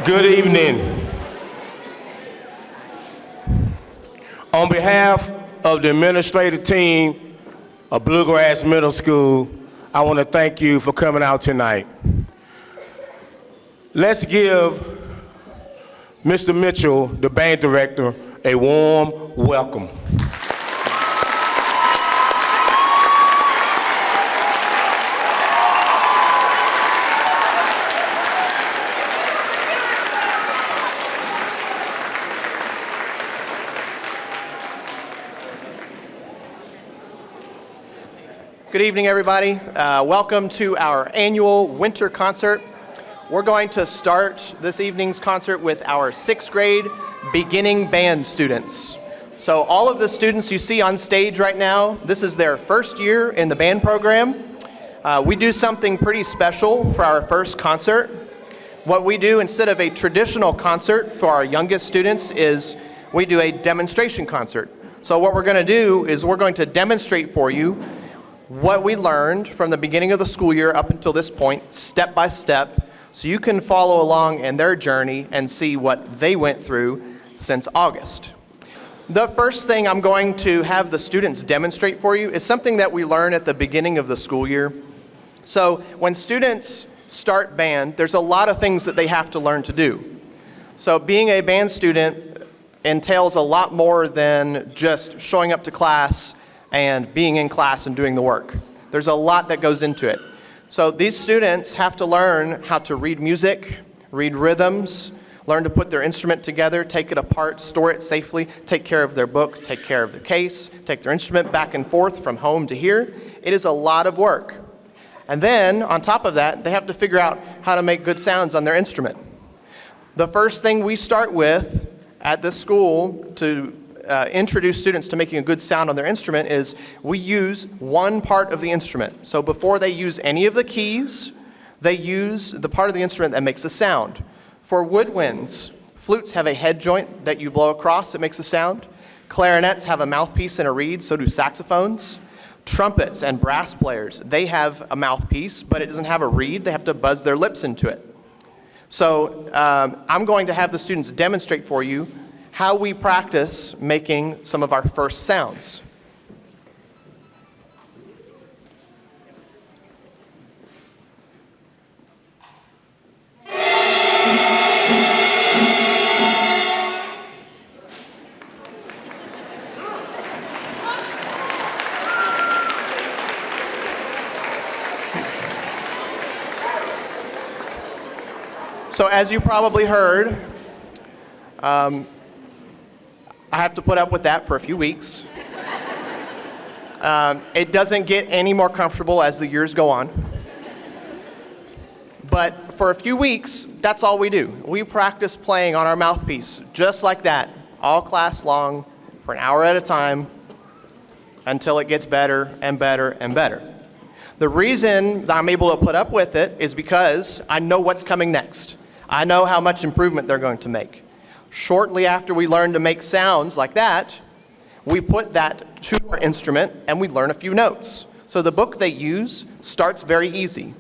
Good evening. On behalf of the administrative team of Bluegrass Middle School, I want to thank you for coming out tonight. Let's give Mr. Mitchell, the band director, a warm welcome. Good evening, everybody. Welcome to our annual winter concert. We're going to start this evening's concert with our 6th grade beginning band students. So all of the students you see on stage right now, this is their first year in the band program. We do something pretty special for our first concert. What we do instead of a traditional concert for our youngest students is we do a demonstration concert. So what we're going to do is we're going to demonstrate for you what we learned from the beginning of the school year up until this point, step by step, so you can follow along in their journey and see what they went through since August. The first thing I'm going to have the students demonstrate for you is something that we learn at the beginning of the school year. So when students start band, there's a lot of things that they have to learn to do. So being a band student entails a lot more than just showing up to class and being in class and doing the work. There's a lot that goes into it. So these students have to learn how to read music, read rhythms, learn to put their instrument together, take it apart, store it safely, take care of their book, take care of their case, take their instrument back and forth from home to here. It is a lot of work. And then, on top of that, they have to figure out how to make good sounds on their instrument. The first thing we start with at this school to introduce students to making a good sound on their instrument is we use one part of the instrument. So before they use any of the keys, they use the part of the instrument that makes a sound. For woodwinds, flutes have a head joint that you blow across that makes a sound. Clarinets have a mouthpiece and a reed, so do saxophones. Trumpets and brass players, they have a mouthpiece, but it doesn't have a reed. They have to buzz their lips into it. So I'm going to have the students demonstrate for you how we practice making some of our first sounds. So as you probably heard, I have to put up with that for a few weeks. It doesn't get any more comfortable as the years go on. But for a few weeks, that's all we do. We practice playing on our mouthpiece, just like that, all class long, for an hour at a time, until it gets better and better and better. The reason that I'm able to put up with it is because I know what's coming next. I know how much improvement they're going to make. Shortly after we learn to make sounds like that, we put that to our instrument and we learn a few notes. So the book they use starts very easy.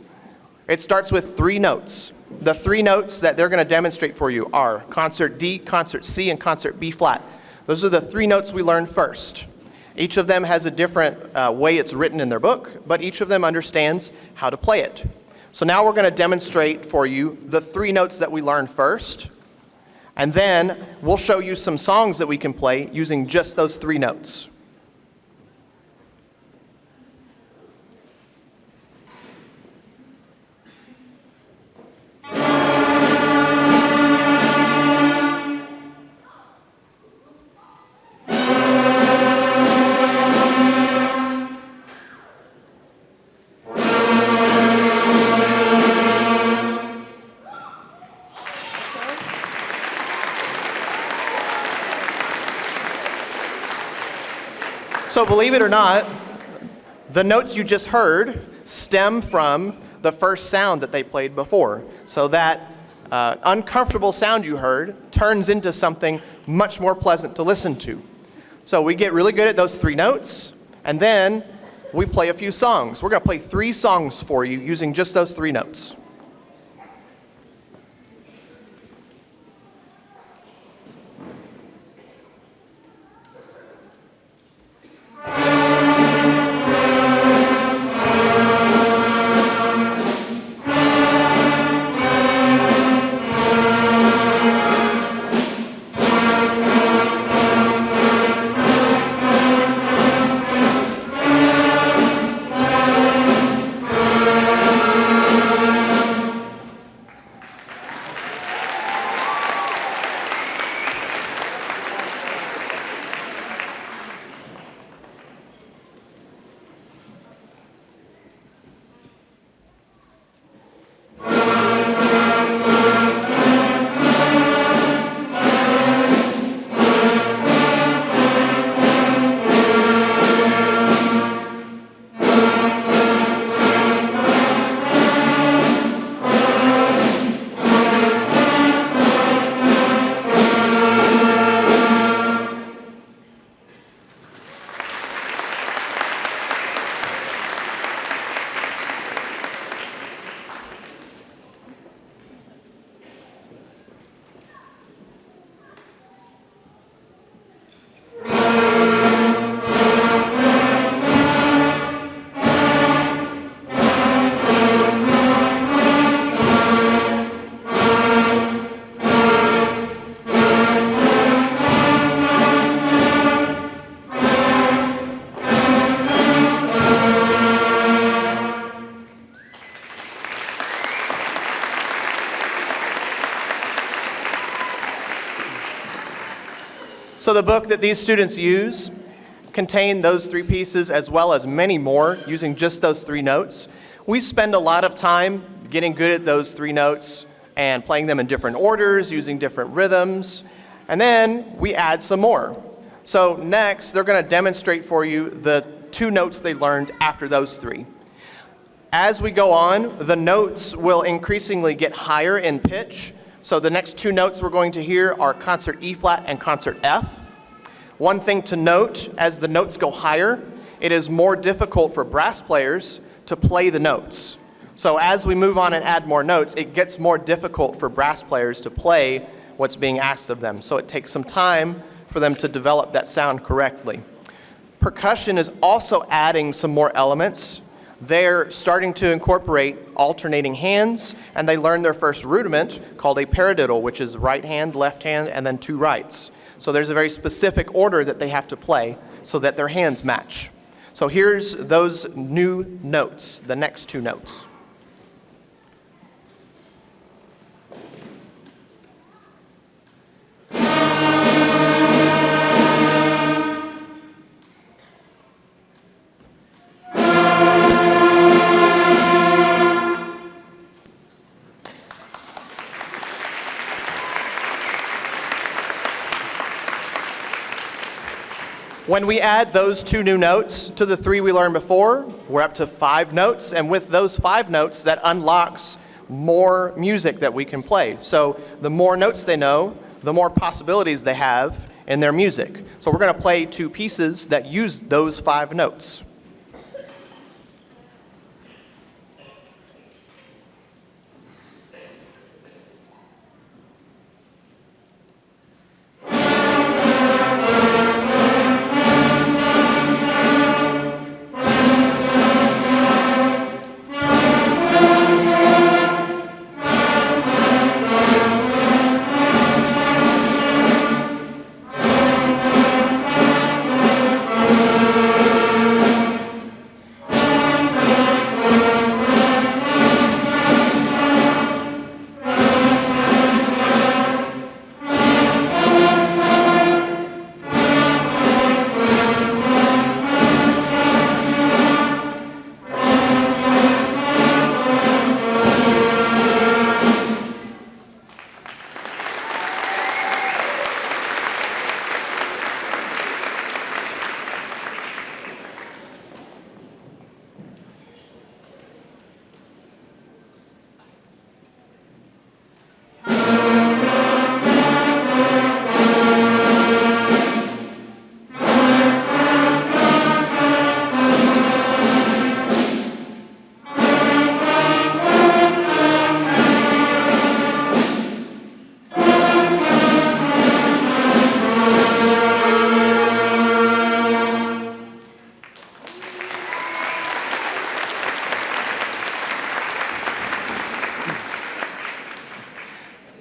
It starts with 3 notes. The 3 notes that they're going to demonstrate for you are concert D, concert C, and concert B flat. Those are the 3 notes we learn first. Each of them has a different way it's written in their book, but each of them understands how to play it. So now we're going to demonstrate for you the 3 notes that we learned first. And then we'll show you some songs that we can play using just those 3 notes. So believe it or not, the notes you just heard stem from the first sound that they played before. So that uncomfortable sound you heard turns into something much more pleasant to listen to. So we get really good at those 3 notes, and then we play a few songs. We're going to play 3 songs for you using just those 3 notes. So the book that these students use contain those 3 pieces as well as many more using just those 3 notes. We spend a lot of time getting good at those 3 notes and playing them in different orders, using different rhythms, and then we add some more. So next, they're going to demonstrate for you the 2 notes they learned after those 3. As we go on, the notes will increasingly get higher in pitch. So the next 2 notes we're going to hear are concert E flat and concert F. One thing to note, as the notes go higher, it is more difficult for brass players to play the notes. So as we move on and add more notes, it gets more difficult for brass players to play what's being asked of them. So it takes some time for them to develop that sound correctly. Percussion is also adding some more elements. They're starting to incorporate alternating hands, and they learn their first rudiment called a paradiddle, which is right hand, left hand, and then 2 rights. So there's a very specific order that they have to play so that their hands match. So here's those new notes, the next 2 notes. When we add those 2 new notes to the 3 we learned before, we're up to 5 notes, and with those 5 notes, that unlocks more music that we can play. So the more notes they know, the more possibilities they have in their music. So we're going to play 2 pieces that use those 5 notes.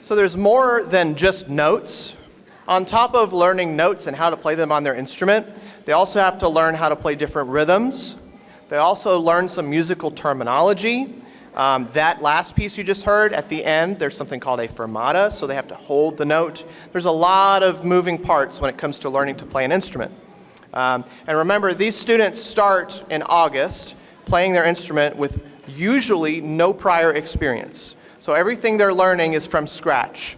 So there's more than just notes. On top of learning notes and how to play them on their instrument, they also have to learn how to play different rhythms. They also learn some musical terminology. That last piece you just heard, at the end, there's something called a fermata, so they have to hold the note. There's a lot of moving parts when it comes to learning to play an instrument. And remember, these students start in August playing their instrument with usually no prior experience. So everything they're learning is from scratch.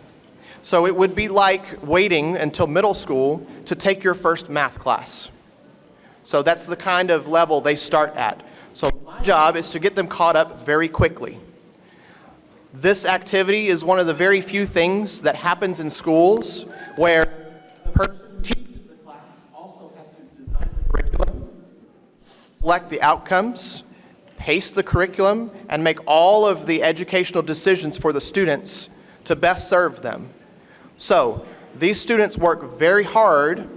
So it would be like waiting until middle school to take your first math class. So that's the kind of level they start at. So my job is to get them caught up very quickly. This activity is one of the very few things that happens in schools where the person who teaches the class also has to design the curriculum, select the outcomes, pace the curriculum, and make all of the educational decisions for the students to best serve them. So these students work very hard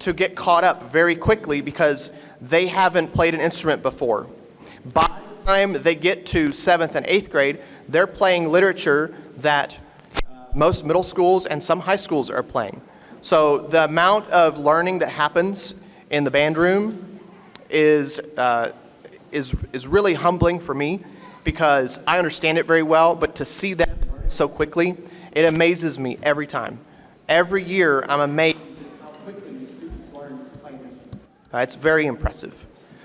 to get caught up very quickly because they haven't played an instrument before. By the time they get to 7th and 8th grade, they're playing literature that most middle schools and some high schools are playing. So the amount of learning that happens in the band room is really humbling for me because I understand it very well, but to see that so quickly, it amazes me every time. Every year, I'm amazed at how quickly It's very impressive.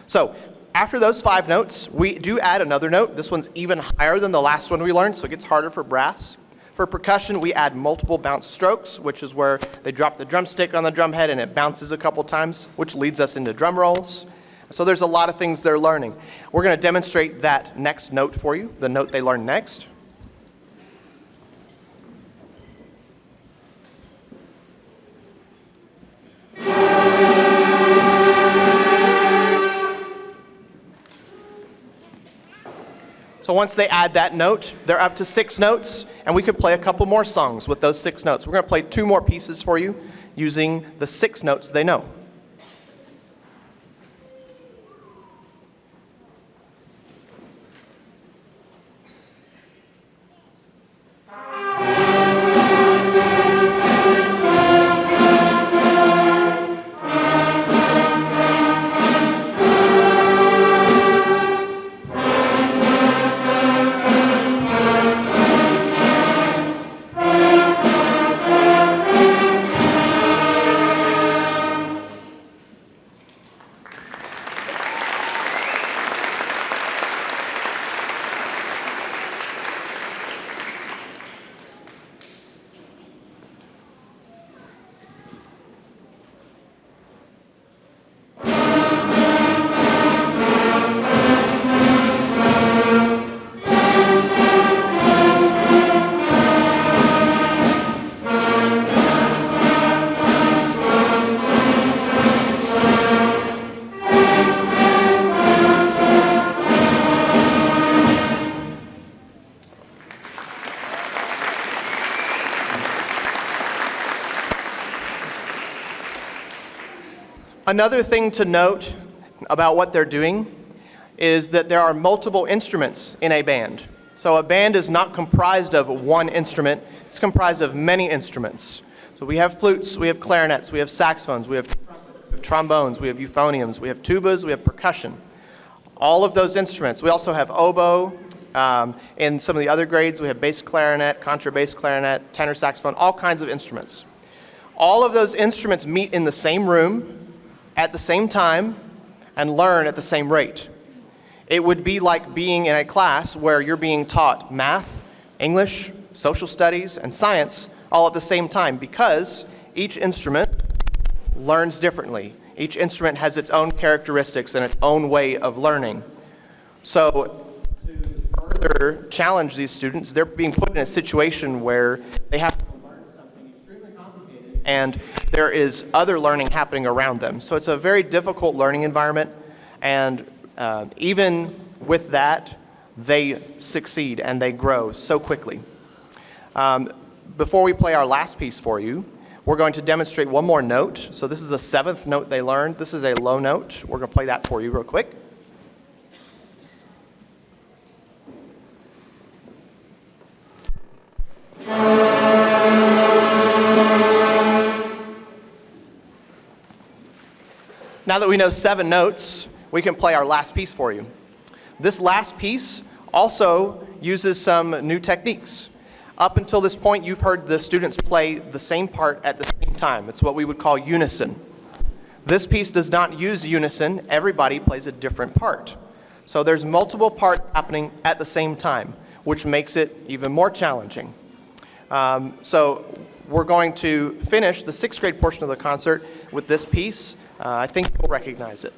So after those 5 notes, we do add another note. This one's even higher than the last one we learned, so it gets harder for brass. For percussion, we add multiple bounce strokes, which is where they drop the drumstick on the drum head and it bounces a couple times, which leads us into drum rolls. So there's a lot of things they're learning. We're going to demonstrate that next note for you, the note they learn next. So once they add that note, they're up to 6 notes, and we could play a couple more songs with those 6 notes. We're going to play 2 more pieces for you using the 6 notes they know. Another thing to note about what they're doing is that there are multiple instruments in a band. So a band is not comprised of one instrument, it's comprised of many instruments. So we have flutes, we have clarinets, we have saxophones, we have trombones, we have euphoniums, we have tubas, we have percussion. All of those instruments. We also have oboe. In some of the other grades, we have bass clarinet, contrabass clarinet, tenor saxophone, all kinds of instruments. All of those instruments meet in the same room at the same time and learn at the same rate. It would be like being in a class where you're being taught math, English, social studies, and science all at the same time, because each instrument learns differently. Each instrument has its own characteristics and its own way of learning. So to further challenge these students, they're being put in a situation where they have to learn something extremely complicated, and there is other learning happening around them. So it's a very difficult learning environment, and even with that, they succeed and they grow so quickly. Before we play our last piece for you, we're going to demonstrate one more note. So this is the 7th note they learned. This is a low note. We're going to play that for you real quick. Now that we know 7 notes, we can play our last piece for you. This last piece also uses some new techniques. Up until this point, you've heard the students play the same part at the same time. It's what we would call unison. This piece does not use unison. Everybody plays a different part. So there's multiple parts happening at the same time, which makes it even more challenging. So we're going to finish the 6th grade portion of the concert with this piece. I think you'll recognize it.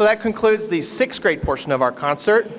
So that concludes the sixth grade portion of our concert.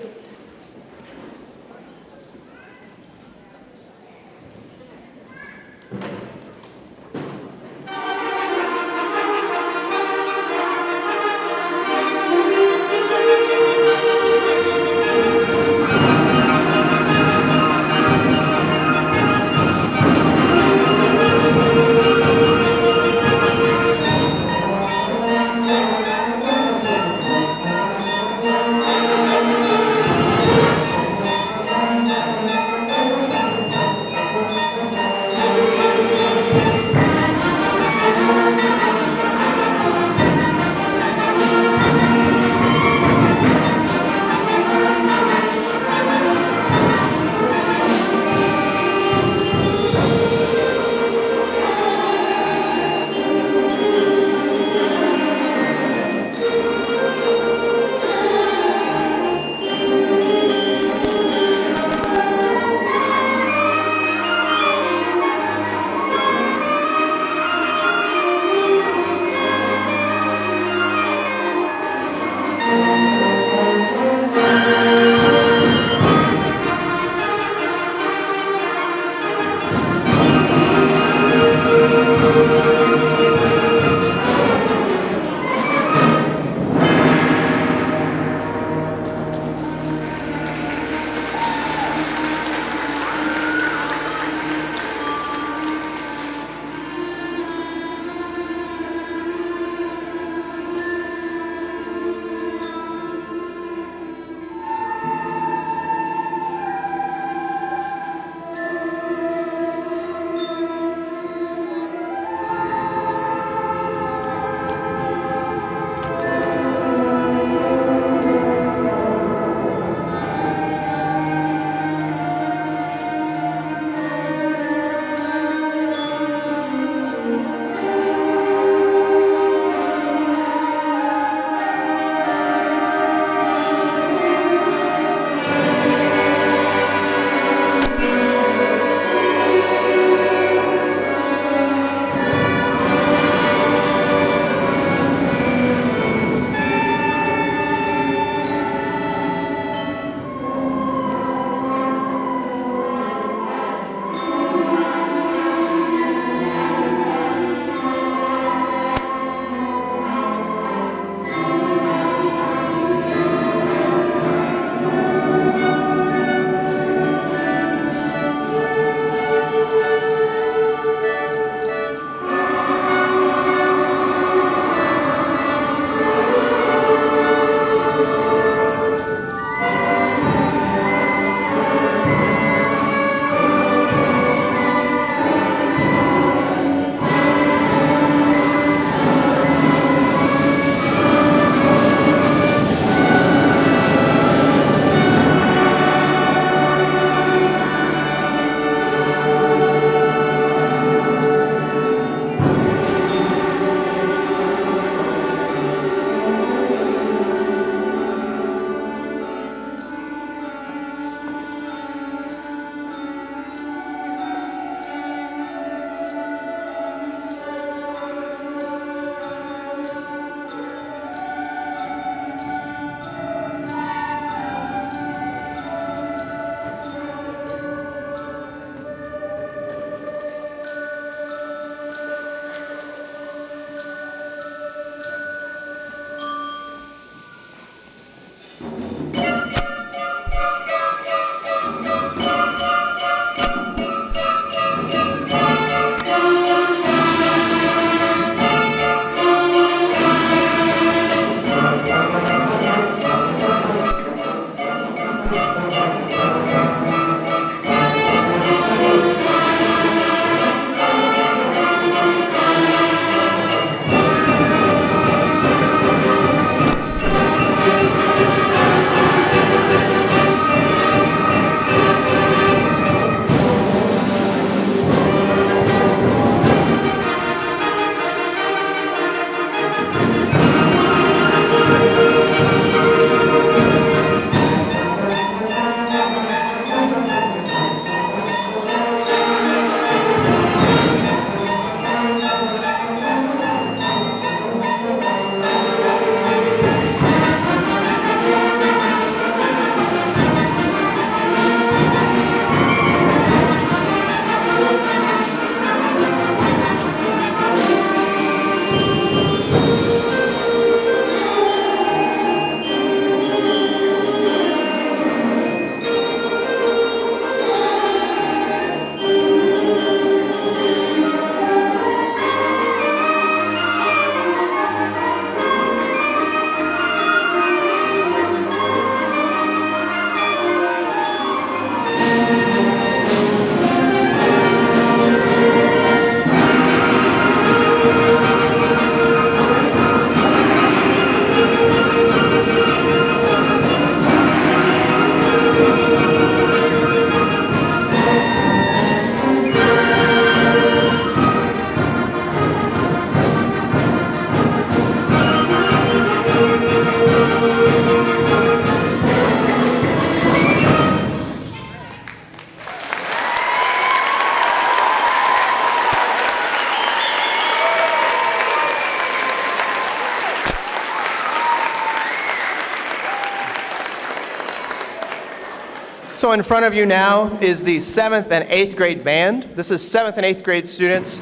So in front of you now is the 7th and 8th grade band. This is 7th and 8th grade students.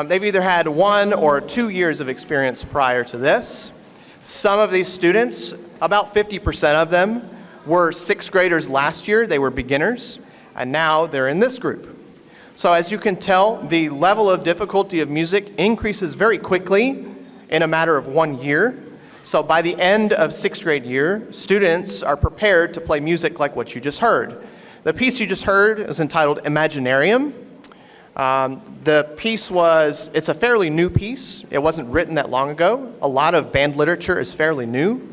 They've either had 1 or 2 years of experience prior to this. Some of these students, about 50% of them, were 6th graders last year. They were beginners, and now they're in this group. So as you can tell, the level of difficulty of music increases very quickly in a matter of 1 year. So by the end of 6th grade year, students are prepared to play music like what you just heard. The piece you just heard is entitled Imaginarium. The piece it's a fairly new piece. It wasn't written that long ago. A lot of band literature is fairly new.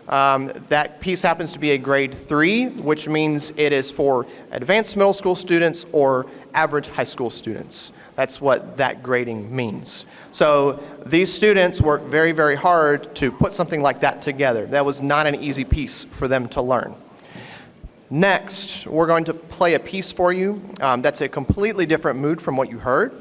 That piece happens to be a grade 3, which means it is for advanced middle school students or average high school students. That's what that grading means. So these students worked very, very hard to put something like that together. That was not an easy piece for them to learn. Next, we're going to play a piece for you that's a completely different mood from what you heard.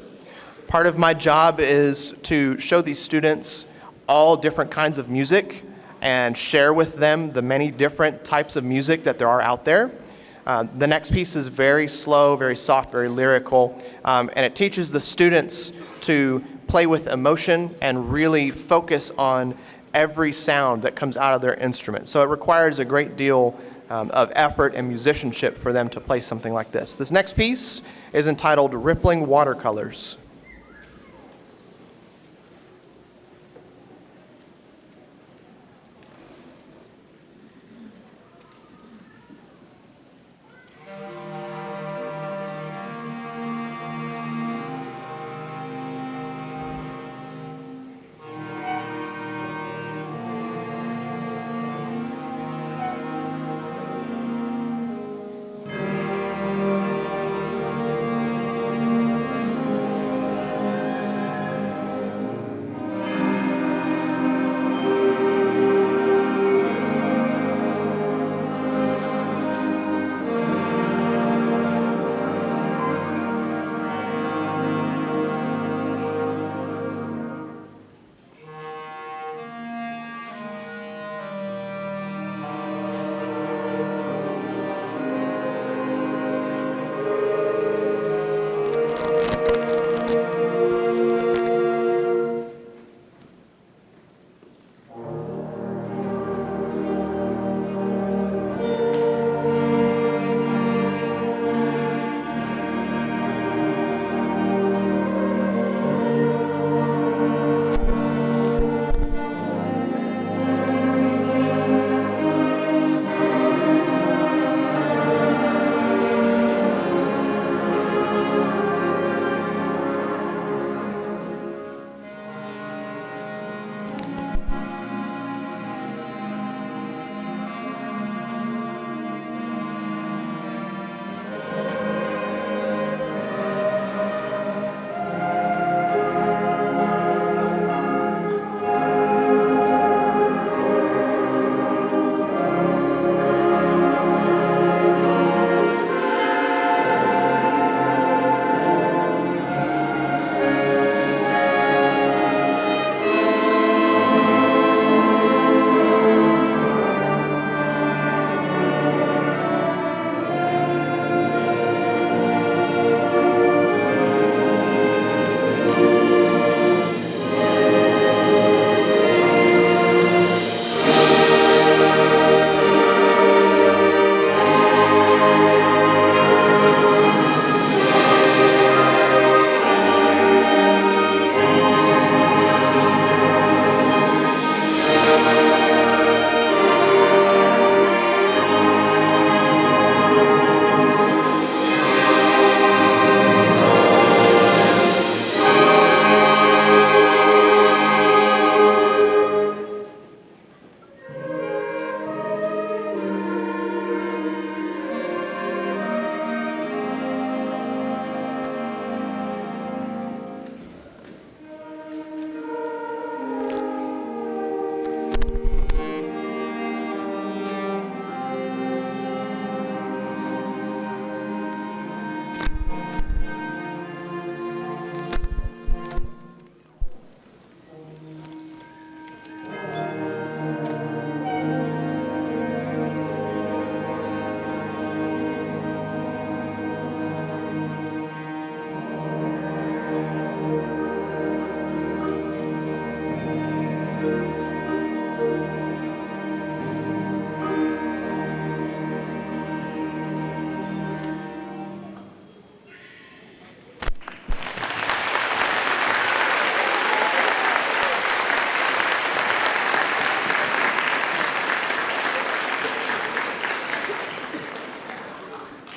Part of my job is to show these students all different kinds of music and share with them the many different types of music that there are out there. The next piece is very slow, very soft, very lyrical, and it teaches the students to play with emotion and really focus on every sound that comes out of their instrument. So it requires a great deal of effort and musicianship for them to play something like this. This next piece is entitled Rippling Watercolors.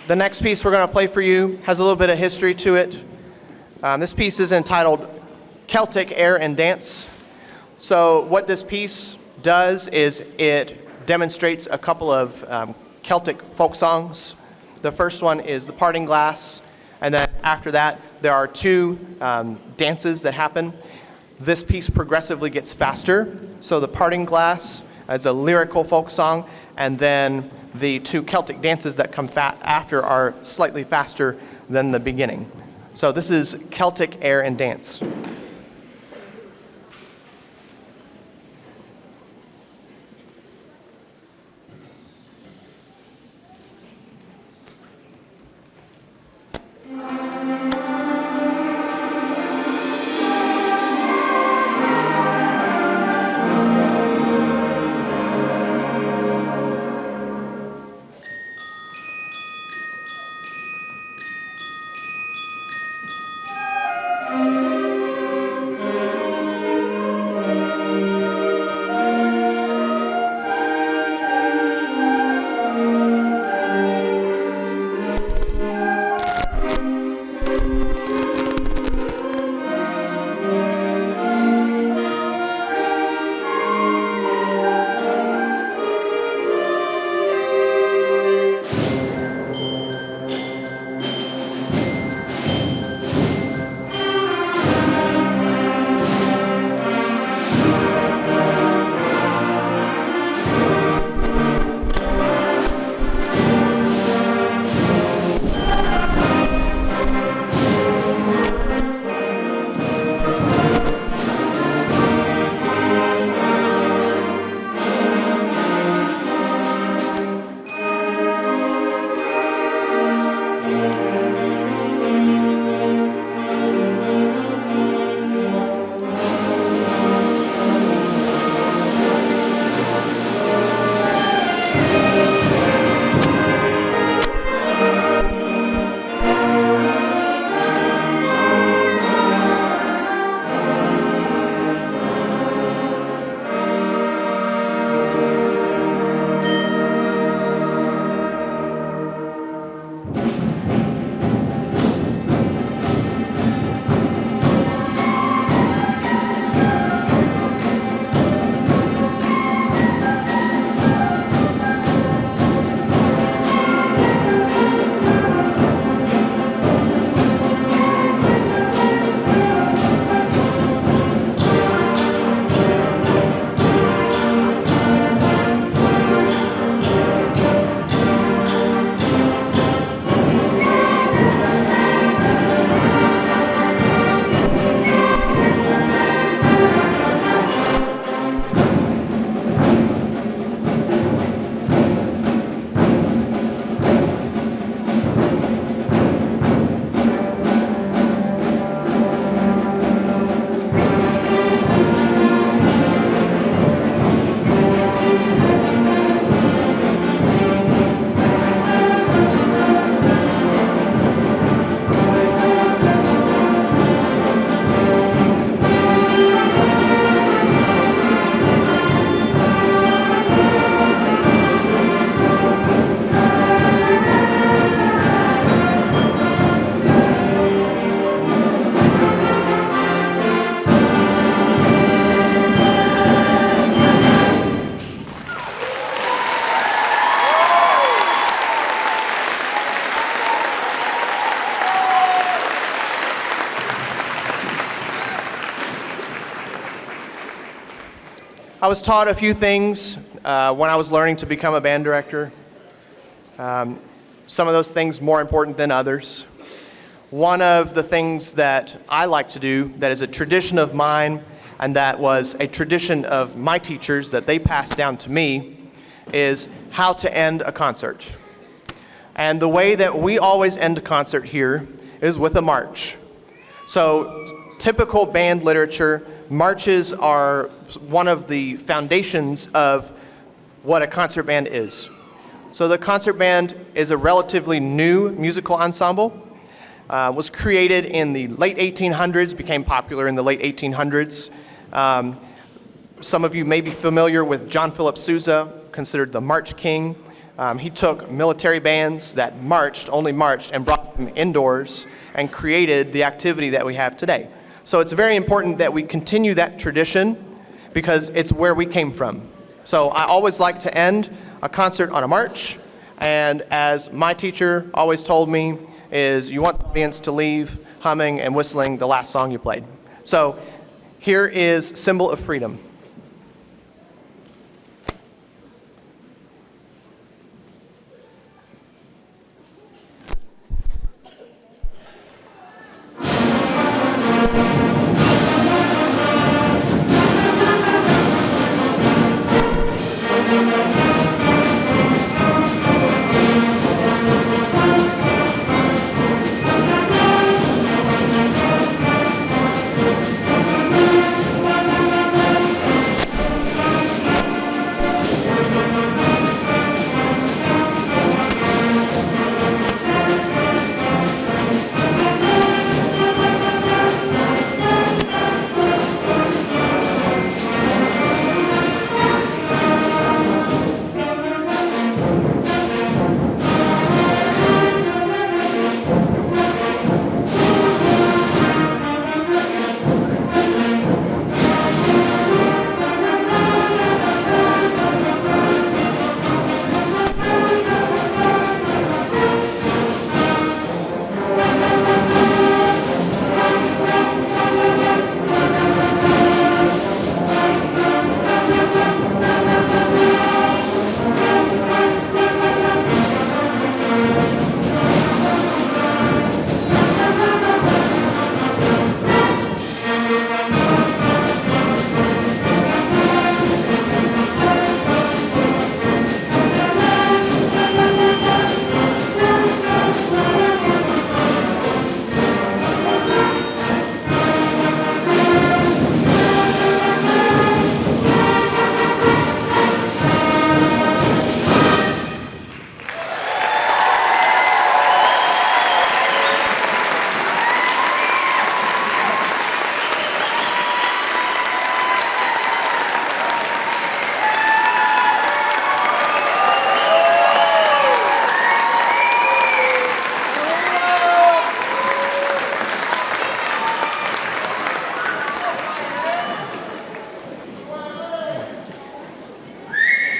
The next piece we're going to play for you has a little bit of history to it. This piece is entitled Celtic Air and Dance. So what this piece does is it demonstrates a couple of Celtic folk songs. The first one is The Parting Glass, and then after that there are two dances that happen. This piece progressively gets faster. So The Parting Glass is a lyrical folk song, and then the two Celtic dances that come after are slightly faster than the beginning. So this is Celtic Air and Dance. I was taught a few things when I was learning to become a band director. Some of those things more important than others. One of the things that I like to do that is a tradition of mine and that was a tradition of my teachers that they passed down to me is how to end a concert. And the way that we always end a concert here is with a march. So typical band literature, marches are one of the foundations of what a concert band is. So the concert band is a relatively new musical ensemble. Was created in the late 1800s, became popular in the late 1800s. Some of you may be familiar with John Philip Sousa, considered the March King. He took military bands that only marched, and brought them indoors and created the activity that we have today. So it's very important that we continue that tradition because it's where we came from. So I always like to end a concert on a march, and as my teacher always told me, is you want the audience to leave humming and whistling the last song you played. So here is Symbol of Freedom.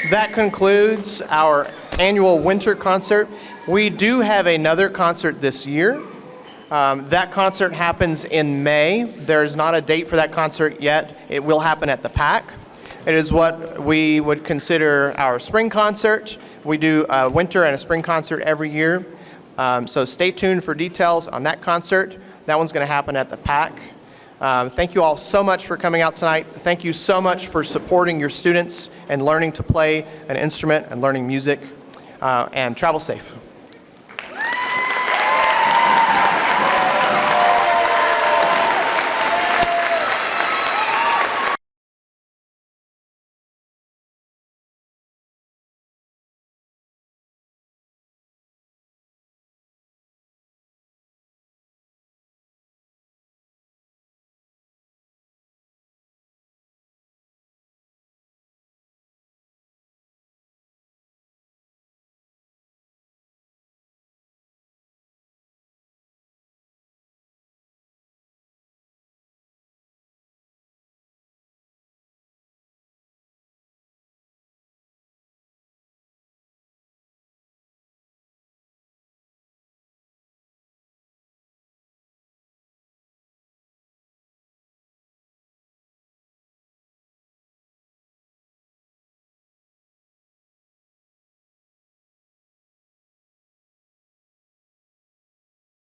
That concludes our annual winter concert. We do have another concert this year. That concert happens in May. There's not a date for that concert yet. It will happen at the PAC. It is what we would consider our spring concert. We do a winter and a spring concert every year. So stay tuned for details on that concert. That one's going to happen at the PAC. Thank you all so much for coming out tonight. Thank you so much for supporting your students and learning to play an instrument and learning music. And travel safe.